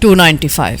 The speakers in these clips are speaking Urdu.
295।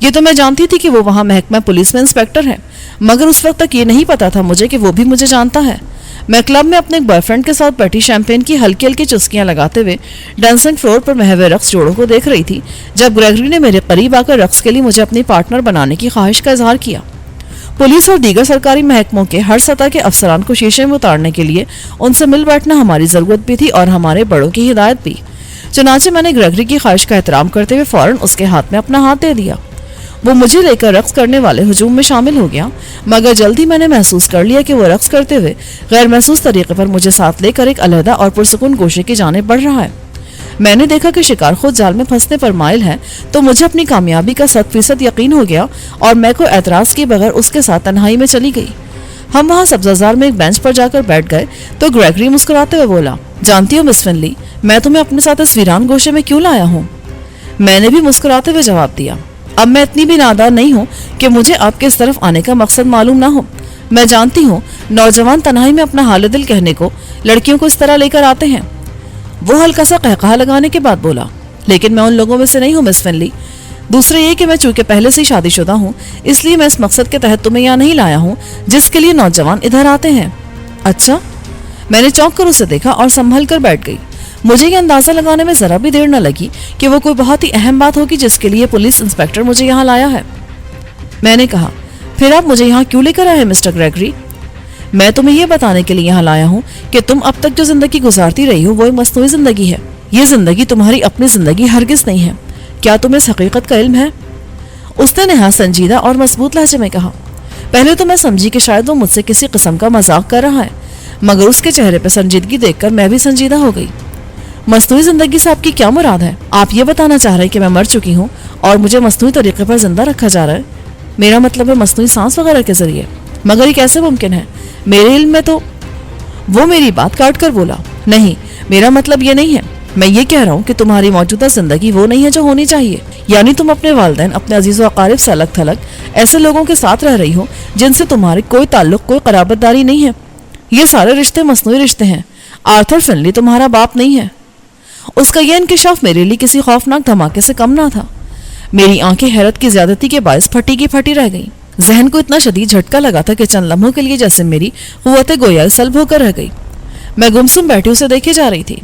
یہ تو میں جانتی تھی کہ وہ وہاں محکمہ پولیس میں انسپیکٹر ہے، مگر اس وقت تک یہ نہیں پتا تھا مجھے کہ وہ بھی مجھے جانتا ہے۔ میں کلب میں اپنے ایک بوائے فرینڈ کے ساتھ بیٹھی شیمپین کی ہلکی ہلکی چسکیاں لگاتے ہوئے ڈانسنگ فلور پر محو رقص جوڑوں کو دیکھ رہی تھی جب گریگری نے میرے قریب آ کر رقص کے لیے مجھے اپنی پارٹنر بنانے کی خواہش کا اظہار کیا۔ پولیس اور دیگر سرکاری محکموں کے ہر سطح کے افسران کو شیشے میں اتارنے کے لیے ان سے مل بیٹھنا ہماری ضرورت بھی تھی اور ہمارے بڑوں کی ہدایت بھی۔ چنانچہ میں نے گریگری کی خواہش کا احترام کرتے ہوئے فوراً اس کے ہاتھ میں اپنا ہاتھ دے دیا۔ وہ مجھے لے کر رقص کرنے والے ہجوم میں شامل ہو گیا، مگر جلد ہی میں نے محسوس کر لیا کہ وہ رقص کرتے ہوئے غیر محسوس طریقے پر مجھے ساتھ لے کر ایک علیحدہ اور پرسکون گوشے کی جانب بڑھ رہا ہے۔ میں نے دیکھا کہ شکار خود جال میں پھنسنے پر مائل ہے تو مجھے اپنی کامیابی کا 100% یقین ہو گیا اور میں کوئی اعتراض کیے بغیر اس کے ساتھ تنہائی میں چلی گئی۔ ہم وہاں سبزہ میں ایک بینچ پر جا کر بیٹھ گئے تو گریگری مسکراتے ہوئے بولا، جانتی ہو مس فنلی، میں تمہیں اپنے ساتھ اس ویران گوشے میں کیوں لایا ہوں؟ میں نے بھی مسکراتے ہوئے جواب دیا، اب میں اتنی بھی نادان نہیں ہوں کہ مجھے آپ کے اس طرف آنے کا مقصد معلوم نہ ہو۔ میں جانتی ہوں نوجوان تنہائی میں اپنا حال دل کہنے کو لڑکیوں کو اس طرح لے کر آتے ہیں۔ وہ ہلکا سا قہقہہ لگانے کے بعد بولا، لیکن میں ان لوگوں میں سے نہیں ہوں مس فنلی۔ دوسرے یہ کہ میں چونکہ پہلے سے ہی شادی شدہ ہوں، اس لیے میں اس مقصد کے تحت تمہیں یہاں نہیں لایا ہوں جس کے لیے نوجوان ادھر آتے ہیں۔ اچھا؟ میں نے چونک کر اسے دیکھا اور سنبھل کر بیٹھ گئی۔ مجھے یہ اندازہ لگانے میں ذرا بھی دیر نہ لگی کہ وہ کوئی بہت ہی اہم بات ہوگی جس کے لیے پولیس انسپیکٹر مجھے یہاں لایا ہے۔ میں نے کہا، پھر آپ مجھے یہاں کیوں لے کر آئے مسٹر گریگری؟ میں تمہیں یہ بتانے کے لیے یہاں لایا ہوں کہ تم اب تک جو زندگی گزارتی رہی ہو وہ ایک مصنوعی زندگی ہے۔ یہ زندگی تمہاری اپنی زندگی ہرگز نہیں ہے۔ کیا تمہیں اس حقیقت کا علم ہے؟ اس نے نہایت سنجیدہ اور مضبوط لہجے میں کہا۔ پہلے تو میں سمجھی کہ شاید وہ مجھ سے کسی قسم کا مذاق کر رہا ہے، مگر اس کے چہرے پہ سنجیدگی دیکھ کر میں بھی سنجیدہ ہو گئی۔ مصنوعی زندگی سے آپ کی کیا مراد ہے؟ آپ یہ بتانا چاہ رہے ہیں کہ میں مر چکی ہوں اور مجھے مصنوعی طریقے پر زندہ رکھا جا رہا ہے؟ میرا مطلب ہے مصنوعی سانس وغیرہ کے ذریعے۔ مگر یہ کیسے ممکن ہے؟ میرے علم میں تو… وہ میری بات کاٹ کر بولا، نہیں، میرا مطلب یہ نہیں ہے۔ میں یہ کہہ رہا ہوں کہ تمہاری موجودہ زندگی وہ نہیں ہے جو ہونی چاہیے، یعنی تم اپنے والدین، اپنے عزیز و اقارب سے الگ تھلگ ایسے لوگوں کے ساتھ رہ رہی ہو جن سے تمہاری کوئی تعلق، کوئی قرابت داری نہیں ہے۔ یہ سارے رشتے مصنوعی رشتے ہیں۔ آرتھر فنلی تمہارا باپ نہیں ہے۔ اس کا یہ انکشاف میرے لیے کسی خوفناک دھماکے سے کم نہ تھا۔ میری آنکھیں حیرت کی زیادتی کے باعث پھٹی کی پھٹی رہ گئیں۔ ذہن کو اتنا شدید جھٹکا لگا تھا کہ چند لمحوں کے لیے جیسے میری قوت گویا سلب ہو کر رہ گئی۔ میں گمسم بیٹھی اسے دیکھے جا رہی تھی۔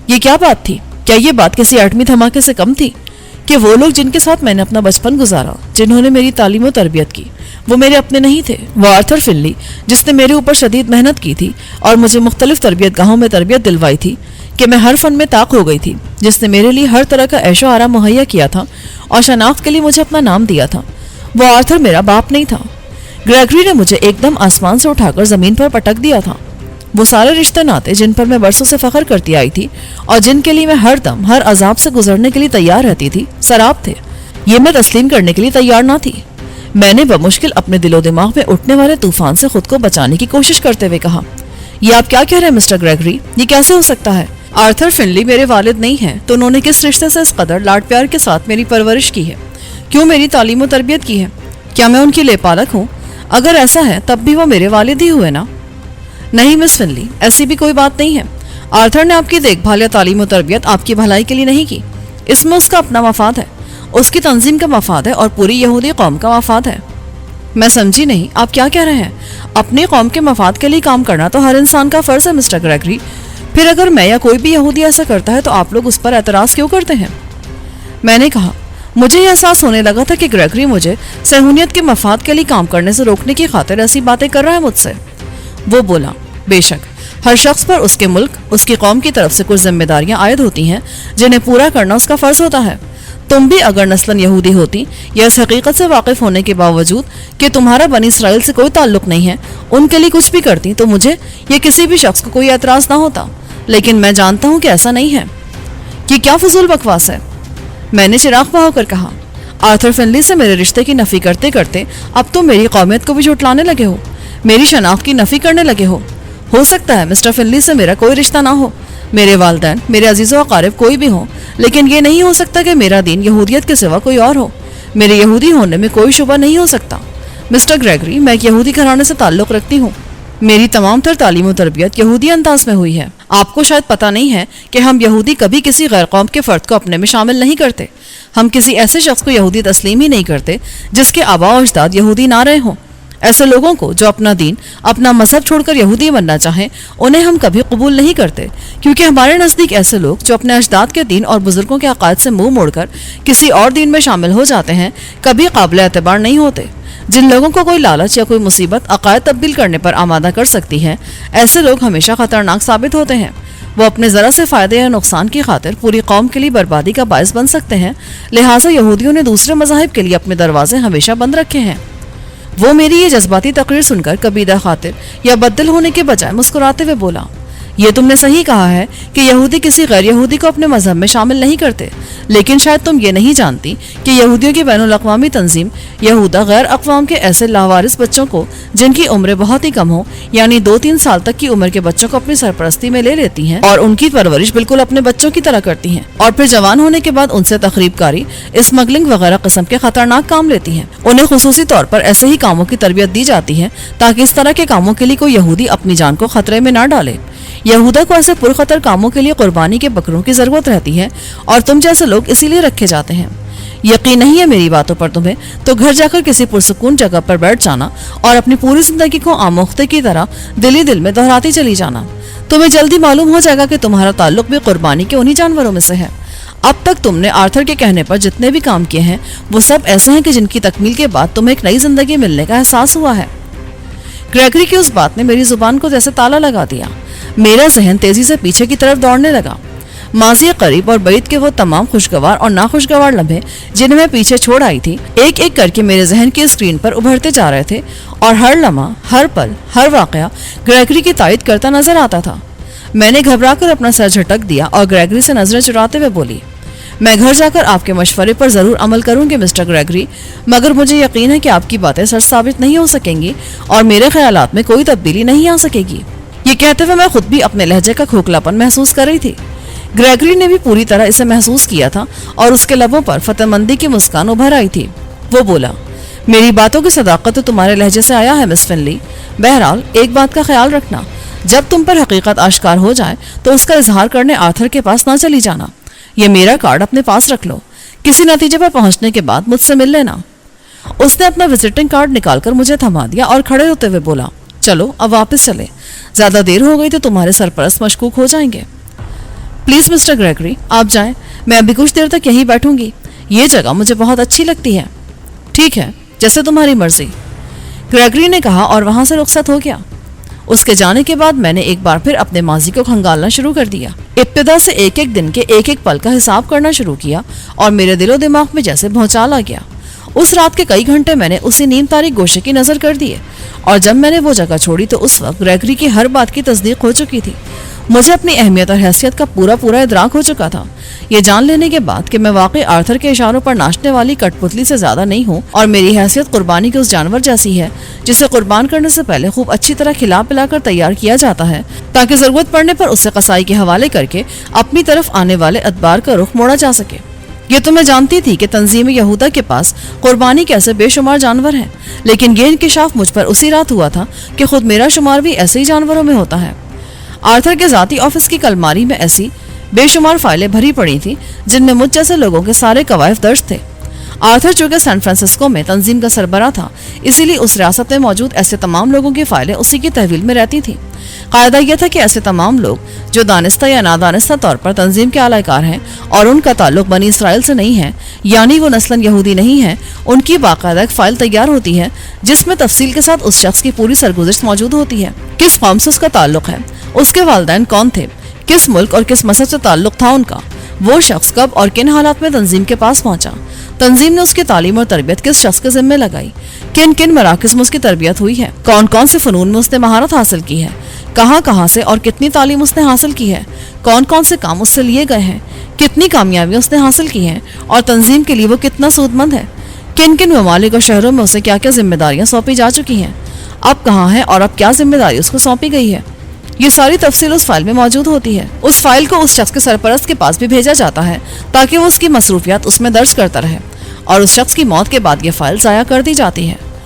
یہ کیا بات تھی؟ کیا یہ بات کسی ایٹمی دھماکے سے کم تھی کہ وہ لوگ جن کے ساتھ میں نے اپنا بچپن گزارا، جنہوں نے میری تعلیم و تربیت کی، وہ میرے اپنے نہیں تھے؟ وہ آرتھر فنلی جس نے میرے اوپر شدید محنت کی تھی اور مجھے مختلف تربیت گاہوں میں تربیت دلوائی تھی کہ میں ہر فن میں طاق ہو گئی تھی، جس نے میرے لیے ہر طرح کا عیش و آرام مہیا کیا تھا اور شناخت کے لیے مجھے اپنا نام دیا تھا، وہ آرتھر میرا باپ نہیں تھا۔ گریگری نے مجھے ایک دم آسمان سے اٹھا کر زمین پر پٹک دیا تھا۔ وہ سارے رشتے ناتے جن پر میں برسوں سے فخر کرتی آئی تھی اور جن کے لیے میں ہر دم ہر عذاب سے گزرنے کے لیے تیار رہتی تھی، سراب تھے۔ یہ میں تسلیم کرنے کے لیے تیار نہ تھی۔ میں نے بمشکل اپنے دل و دماغ میں اٹھنے والے طوفان سے خود کو بچانے کی کوشش کرتے ہوئے کہا، یہ آپ کیا کہہ رہے ہیں مسٹر گریگری؟ یہ کیسے ہو سکتا ہے؟ آرتھر فنلی میرے والد نہیں ہیں تو انہوں نے کس رشتے سے اس قدر لاڈ پیار کے ساتھ میری پرورش کی ہے؟ کیوں میری تعلیم و تربیت کی ہے؟ کیا میں ان کی لے پالک ہوں؟ اگر ایسا ہے تب بھی وہ میرے والد ہی ہوئے نا؟ نہیں مس فنلی، ایسی بھی کوئی بات نہیں ہے۔ آرتھر نے آپ کی دیکھ بھال یا تعلیم و تربیت آپ کی بھلائی کے لیے نہیں کی۔ اس میں اس کا اپنا مفاد ہے، اس کی تنظیم کا مفاد ہے اور پوری یہودی قوم کا مفاد ہے۔ میں سمجھی نہیں، آپ کیا کہہ رہے ہیں؟ اپنی قوم کے مفاد کے لیے کام کرنا تو ہر انسان کا فرض ہے مسٹر گریگری۔ پھر اگر میں یا کوئی بھی یہودی ایسا کرتا ہے تو آپ لوگ اس پر اعتراض کیوں کرتے ہیں؟ میں نے کہا، مجھے یہ احساس ہونے لگا تھا کہ گریگری مجھے صہیونیت کے مفاد کے لیے کام کرنے سے روکنے کی خاطر ایسی باتیں کر رہا ہے مجھ سے۔ وہ بولا، بے شک ہر شخص پر اس کے ملک، اس کی قوم کی طرف سے کچھ ذمہ داریاں عائد ہوتی ہیں جنہیں پورا کرنا اس کا فرض ہوتا ہے۔ تم بھی اگر نسلاً یہودی ہوتی یا اس حقیقت سے واقف ہونے کے باوجود کہ تمہارا بنی اسرائیل سے کوئی تعلق نہیں ہے ان کے لیے کچھ بھی کرتی تو مجھے یا کسی بھی شخص کو کوئی اعتراض نہ ہوتا، لیکن میں جانتا ہوں کہ ایسا نہیں ہے۔ یہ کیا فضول بکواس ہے؟ میں نے چراغ بہا کر کہا، آرتھر فنلی سے میرے رشتے کی نفی کرتے کرتے اب تم میری قومیت کو بھی جھٹلانے لگے ہو، میری شناخت کی نفی کرنے لگے ہو۔ ہو سکتا ہے مسٹر فنلی سے میرا کوئی رشتہ نہ ہو، میرے والدین، میرے عزیز و اقارب کوئی بھی ہوں، لیکن یہ نہیں ہو سکتا کہ میرا دین یہودیت کے سوا کوئی اور ہو۔ میرے یہودی ہونے میں کوئی شبہ نہیں ہو سکتا۔ مسٹر گریگری، میں ایک یہودی گھرانے سے تعلق رکھتی ہوں۔ میری تمام تر تعلیم و تربیت یہودی انداز میں ہوئی ہے. آپ کو شاید پتہ نہیں ہے کہ ہم یہودی کبھی کسی غیر قوم کے فرد کو اپنے میں شامل نہیں کرتے. ہم کسی ایسے شخص کو یہودی تسلیم ہی نہیں کرتے جس کے آباء و اجداد یہودی نہ رہے ہوں. ایسے لوگوں کو جو اپنا دین، اپنا مذہب چھوڑ کر یہودی بننا چاہیں، انہیں ہم کبھی قبول نہیں کرتے، کیونکہ ہمارے نزدیک ایسے لوگ جو اپنے اجداد کے دین اور بزرگوں کے عقائد سے منہ موڑ کر کسی اور دین میں شامل ہو جاتے ہیں، کبھی قابل اعتبار نہیں ہوتے. جن لوگوں کو کوئی لالچ یا کوئی مصیبت عقائد تبدیل کرنے پر آمادہ کر سکتی ہے، ایسے لوگ ہمیشہ خطرناک ثابت ہوتے ہیں. وہ اپنے ذرا سے فائدے یا نقصان کی خاطر پوری قوم کے لیے بربادی کا باعث بن سکتے ہیں. لہٰذا یہودیوں نے دوسرے مذاہب کے لیے اپنے دروازے ہمیشہ بند رکھے ہیں. وہ میری یہ جذباتی تقریر سن کر کبیدہ خاطر یا بددل ہونے کے بجائے مسکراتے ہوئے بولا، یہ تم نے صحیح کہا ہے کہ یہودی کسی غیر یہودی کو اپنے مذہب میں شامل نہیں کرتے، لیکن شاید تم یہ نہیں جانتی کہ یہودیوں کی بین الاقوامی تنظیم یہودا غیر اقوام کے ایسے لاوارث بچوں کو جن کی عمریں بہت ہی کم ہوں، یعنی 2-3 سال تک کی عمر کے بچوں کو اپنی سرپرستی میں لے لیتی ہیں اور ان کی پرورش بالکل اپنے بچوں کی طرح کرتی ہیں، اور پھر جوان ہونے کے بعد ان سے تخریب کاری، اسمگلنگ وغیرہ قسم کے خطرناک کام لیتی ہیں. انہیں خصوصی طور پر ایسے ہی کاموں کی تربیت دی جاتی ہے تاکہ اس طرح کے کاموں کے لیے کوئی یہودی اپنی جان کو خطرے میں نہ ڈالے. یہودا کو ایسے پرخطر کاموں کے لیے قربانی کے بکروں کی ضرورت رہتی ہے، اور تم جیسے لوگ اسی لیے رکھے جاتے ہیں. یقین نہیں ہے میری باتوں پر تمہیں تو گھر جا کر کسی پرسکون جگہ پر بیٹھ جانا اور اپنی پوری زندگی کو آموختے کی طرح دل میں دہراتی چلی جانا. تمہیں جلدی معلوم ہو جائے گا کہ تمہارا تعلق بھی قربانی کے انہی جانوروں میں سے ہے. اب تک تم نے آرتھر کے کہنے پر جتنے بھی کام کیے ہیں وہ سب ایسے ہیں کہ جن کی تکمیل کے بعد تمہیں ایک نئی زندگی ملنے کا احساس ہوا ہے. گریگری کی اس بات نے میری زبان کو جیسے تالا لگا دیا. میرا ذہن تیزی سے پیچھے کی طرف دوڑنے لگا. ماضی قریب اور بعید کے وہ تمام خوشگوار اور ناخوشگوار لمحے جنہیں میں پیچھے چھوڑ آئی تھی، ایک ایک کر کے میرے ذہن کی اسکرین پر ابھرتے جا رہے تھے، اور ہر لمحہ، ہر پل، ہر واقعہ گریگری کی تائید کرتا نظر آتا تھا. میں نے گھبرا کر اپنا سر جھٹک دیا اور گریگری سے نظریں چراتے ہوئے بولی، میں گھر جا کر آپ کے مشورے پر ضرور عمل کروں گی مسٹر گریگری، مگر مجھے یقین ہے کہ آپ کی باتیں سچ ثابت نہیں ہو سکیں گی اور میرے خیالات میں کوئی تبدیلی نہیں آ سکے گی. یہ کہتے ہوئے میں خود بھی اپنے لہجے کا کھوکھلاپن محسوس کر رہی تھی. گریگری نے بھی پوری طرح اسے محسوس کیا تھا اور اس کے لبوں پر فتح مندی کی مسکان ابھر آئی تھی. وہ بولا، میری باتوں کی صداقت تو تمہارے لہجے سے آیا ہے مس فنلی. بہرحال ایک بات کا خیال رکھنا، جب تم پر حقیقت آشکار ہو جائے تو اس کا اظہار کرنے آرتھر کے پاس نہ چلی جانا. یہ میرا کارڈ اپنے پاس رکھ لو، کسی نتیجے پر پہنچنے کے بعد مجھ سے مل لینا. اس نے اپنا وزٹنگ کارڈ نکال کر مجھے تھما دیا اور کھڑے ہوتے ہوئے بولا، چلو اب واپس چلے، زیادہ دیر ہو گئی تو تمہارے سرپرست مشکوک ہو جائیں گے. پلیز مسٹر گریگری آپ جائیں، میں ابھی کچھ دیر تک یہیں بیٹھوں گی، یہ جگہ مجھے بہت اچھی لگتی ہے. ٹھیک ہے، جیسے تمہاری مرضی، گریگری نے کہا اور وہاں سے رخصت ہو گیا. اس کے جانے کے بعد میں نے ایک بار پھر اپنے ماضی کو کھنگالنا شروع کر دیا. ابتدا سے ایک ایک دن کے ایک ایک پل کا حساب کرنا شروع کیا اور میرے دل و دماغ میں جیسے بھونچال آ گیا. اس رات کے کئی گھنٹے میں نے اسی نیم تاریک گوشے کی نظر کر دیے، اور جب میں نے وہ جگہ چھوڑی تو اس وقت گریگری کی ہر بات کی تصدیق ہو چکی تھی. مجھے اپنی اہمیت اور حیثیت کا پورا ادراک ہو چکا تھا. یہ جان لینے کے بعد کہ میں واقعی آرتھر کے اشاروں پر ناچنے والی کٹ پتلی سے زیادہ نہیں ہوں، اور میری حیثیت قربانی کے اس جانور جیسی ہے جسے قربان کرنے سے پہلے خوب اچھی طرح کھلا پلا کر تیار کیا جاتا ہے تاکہ ضرورت پڑنے پر اسے قصائی کے حوالے کر کے اپنی طرف آنے والے ادبار کا رخ موڑا جا سکے. یہ تو میں جانتی تھی کہ تنظیم یہودا کے پاس قربانی کے ایسے بے شمار جانور ہیں، لیکن یہ انکشاف مجھ پر اسی رات ہوا تھا کہ خود میرا شمار بھی ایسے ہی جانوروں میں ہوتا ہے. آرتھر کے ذاتی آفس کی کلماری میں ایسی بے شمار فائلیں بھری پڑی تھیں جن میں مجھ جیسے لوگوں کے سارے کوائف درج تھے. آرتھر چونکہ سان فرانسسکو میں تنظیم کا سربراہ تھا، اسی لیے اس ریاست میں موجود ایسے تمام لوگوں کی فائلیں اسی کی تحویل میں رہتی تھیں. قاعدہ یہ تھا کہ ایسے تمام لوگ جو دانستہ یا نادانستہ طور پر تنظیم کے اعلی کار ہیں اور ان کا تعلق بنی اسرائیل سے نہیں ہے، یعنی وہ نسلاً یہودی نہیں ہیں، ان کی باقاعدہ ایک فائل تیار ہوتی ہے جس میں تفصیل کے ساتھ اس شخص کی پوری سرگزشت موجود ہوتی ہے. کس قوم سے اس کا تعلق ہے، اس کے والدین کون تھے، کس ملک اور کس مذہب سے تعلق تھا ان کا، وہ شخص کب اور کن حالات میں تنظیم کے پاس پہنچا، تنظیم نے اس کی تعلیم اور تربیت کس شخص کے ذمہ لگائی، کن کن مراکز میں اس کی تربیت ہوئی ہے، کون کون سے فنون میں اس نے مہارت حاصل کی ہے، کہاں سے اور کتنی تعلیم اس نے حاصل کی ہے، کون کون سے کام اس سے لیے گئے ہیں، کتنی کامیابیاں اس نے حاصل کی ہیں اور تنظیم کے لیے وہ کتنا سود مند ہے، کن کن ممالک اور شہروں میں اسے کیا کیا ذمہ داریاں سونپی جا چکی ہیں، اب کہاں ہے اور اب کیا ذمہ داری اس کو سونپی گئی ہے. یہ ساری تفصیل اس فائل میں موجود ہوتی ہے. اس فائل کو اس شخص کے سرپرست کے پاس بھی بھیجا جاتا ہے تاکہ وہ اس کی مصروفیات اس میں درج کرتا رہے، اور اس شخص کی موت کے بعد یہ فائل ضائع کر دی جاتی ہے.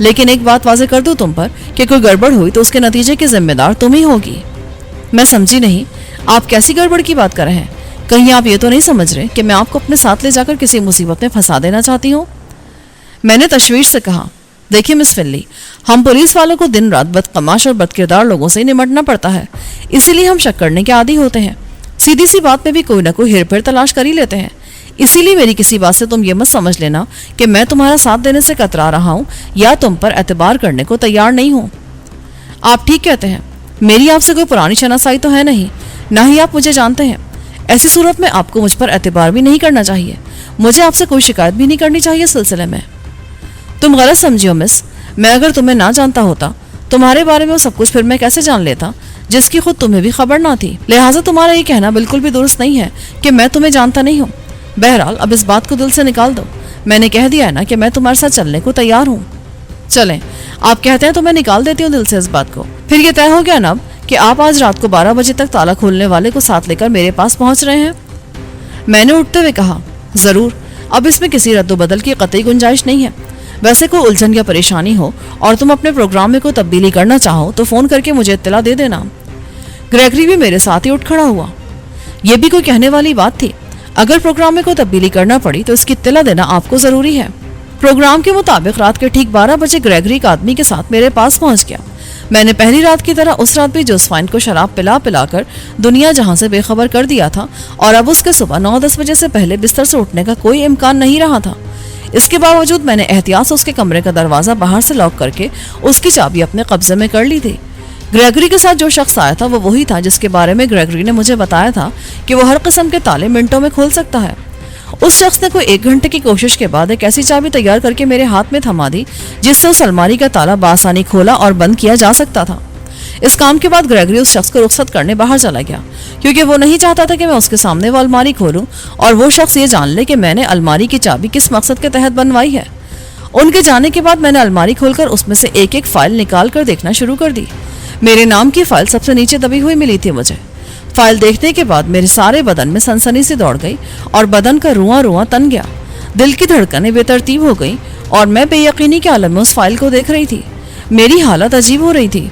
لیکن ایک بات واضح کر دوں تم پر کہ کوئی گڑبڑ ہوئی تو اس کے نتیجے کی ذمہ دار تم ہی ہوگی۔ میں سمجھی نہیں، آپ کیسی گڑبڑ کی بات کر رہے ہیں؟ کہیں آپ یہ تو نہیں سمجھ رہے کہ میں آپ کو اپنے ساتھ لے جا کر کسی مصیبت میں پھنسا دینا چاہتی ہوں؟ میں نے تشویش سے کہا، دیکھیے مس فنلی، ہم پولیس والوں کو دن رات بدقماش اور بدکردار لوگوں سے ہی نمٹنا پڑتا ہے، اسی لیے ہم شک کرنے کے عادی ہوتے ہیں، سیدھی سی بات میں بھی کوئی نہ کوئی ہیر پھیر تلاش کر ہی لیتے ہیں۔ اسی لیے میری کسی بات سے تم یہ مت سمجھ لینا کہ میں تمہارا ساتھ دینے سے کترا رہا ہوں یا تم پر اعتبار کرنے کو تیار نہیں ہوں۔ آپ ٹھیک کہتے ہیں، میری آپ سے کوئی پرانی شناسائی تو ہے نہیں، نہ ہی آپ مجھے جانتے ہیں۔ ایسی صورت میں آپ کو مجھ پر اعتبار بھی نہیں کرنا چاہیے، مجھے آپ سے کوئی شکایت بھی نہیں کرنی چاہیے اس سلسلے میں۔ تم غلط سمجھو مس، میں اگر تمہیں نہ جانتا ہوتا، تمہارے بارے میں وہ سب کچھ پھر میں کیسے جان لیتا جس کی خود تمہیں بھی خبر نہ تھی؟ لہٰذا تمہارا یہ کہنا بالکل بھی درست نہیں ہے کہ میں تمہیں جانتا نہیں ہوں۔ بہرحال اب اس بات کو دل سے نکال دو، میں نے کہہ دیا ہے نا کہ میں تمہارے ساتھ چلنے کو تیار ہوں۔ چلیں، آپ کہتے ہیں تو میں نکال دیتی ہوں دل سے اس بات کو۔ پھر یہ طے ہو گیا نا کہ آپ آج رات کو 12 بجے تک تالا کھولنے والے کو ساتھ لے کر میرے پاس پہنچ رہے ہیں؟ میں نے اٹھتے ہوئے کہا، ضرور، اب اس میں کسی رد و بدل کی قطعی گنجائش نہیں ہے۔ ویسے کوئی الجھن یا پریشانی ہو اور تم اپنے پروگرام میں کوئی تبدیلی کرنا چاہو تو فون کر کے مجھے اطلاع دے دینا۔ گریگری بھی میرے ساتھ ہی اٹھ کھڑا ہوا۔ یہ بھی کوئی کہنے والی بات تھی؟ اگر پروگرام میں کوئی تبدیلی کرنا پڑی تو اس کی اطلاع دینا آپ کو ضروری ہے۔ پروگرام کے مطابق رات کے ٹھیک 12 بجے گریگری ایک آدمی کے ساتھ میرے پاس پہنچ گیا۔ میں نے پہلی رات کی طرح اس رات بھی جوزفائن کو شراب پلا پلا کر دنیا جہاں سے بے خبر کر دیا تھا، اور اب اس کے صبح 9-10 بجے سے پہلے بستر سے اٹھنے کا کوئی امکان نہیں رہا تھا۔ اس کے باوجود میں نے احتیاط سے اس کے کمرے کا دروازہ باہر سے لاک کر کے اس کی چابی اپنے قبضے میں کر لی تھی۔ گریگری کے ساتھ جو شخص آیا تھا وہ وہی تھا جس کے بارے میں گریگری نے مجھے بتایا تھا کہ وہ ہر قسم کے تالے منٹوں میں کھول سکتا ہے۔ اس شخص نے کوئی 1 گھنٹے کی کوشش کے بعد ایک ایسی چابی تیار کر کے میرے ہاتھ میں تھما دی جس سے اس الماری کا تالا بآسانی کھولا اور بند کیا جا سکتا تھا۔ اس کام کے بعد گریگری اس شخص کو رخصت کرنے باہر چلا گیا، کیونکہ وہ نہیں چاہتا تھا کہ میں اس کے سامنے وہ الماری کھولوں اور وہ شخص یہ جان لے کہ میں نے الماری کی چابی کس مقصد کے تحت بنوائی ہے۔ ان کے جانے کے بعد میں نے الماری کھول کر اس میں سے ایک ایک فائل نکال کر دیکھنا شروع کر دی۔ میرے نام کی فائل سب سے نیچے دبی ہوئی ملی تھی مجھے۔ فائل دیکھنے کے بعد میرے سارے بدن میں سنسنی سے دوڑ گئی اور بدن کا رواں رواں تن گیا، دل کی دھڑکنیں بے ترتیب ہو گئیں اور میں بے یقینی کے عالم میں اس فائل کو دیکھ رہی تھی۔ میری حالت عجیب ہو رہی تھی۔